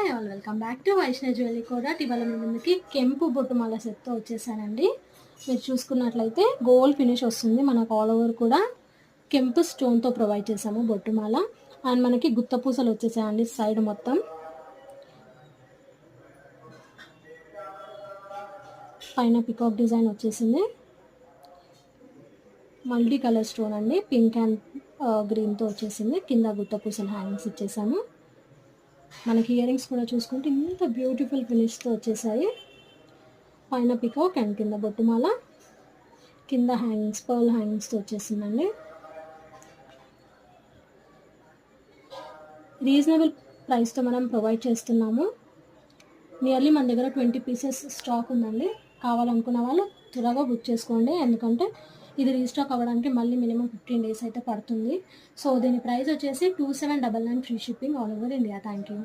Hi all, welcome back to Vaishnavi jewellery కూడా. ఇవాళ మీ ముందుకి కెంపు బొట్టుమాల సెట్తో వచ్చేసానండి. మీరు చూసుకున్నట్లయితే గోల్డ్ ఫినిష్ వస్తుంది. మనకు ఆల్ ఓవర్ కూడా కెంపు స్టోన్తో ప్రొవైడ్ చేసాము బొట్టుమాల. అండ్ మనకి గుత్త పూసలు వచ్చేసాయండి సైడ్ మొత్తం. పైన పికాక్ డిజైన్ వచ్చేసింది. మల్టీ కలర్ స్టోన్ అండి, పింక్ అండ్ గ్రీన్తో వచ్చేసింది. కింద గుత్త పూసలు హ్యాంగింగ్స్ ఇచ్చేసాము. మనకి ఇయర్ రింగ్స్ కూడా చూసుకుంటే ఇంత బ్యూటిఫుల్ ఫినిష్తో వచ్చేసాయి. పైన పికాక్ అండ్ కింద బొట్టుమాల, కింద హ్యాంగింగ్స్ పర్ల్ హ్యాంగింగ్స్తో వచ్చేసిందండి. రీజనబుల్ ప్రైస్తో మనం ప్రొవైడ్ చేస్తున్నాము. నియర్లీ మన దగ్గర 20 పీసెస్ స్టాక్ ఉందండి. కావాలనుకున్న వాళ్ళు త్వరగా బుక్ చేసుకోండి, ఎందుకంటే ఇది రీస్టాక్ అవ్వడానికి మళ్ళీ మినిమం 15 డేస్ అయితే పడుతుంది. సో దీని ప్రైస్ వచ్చేసి 2799 free shipping all over India. Thank you.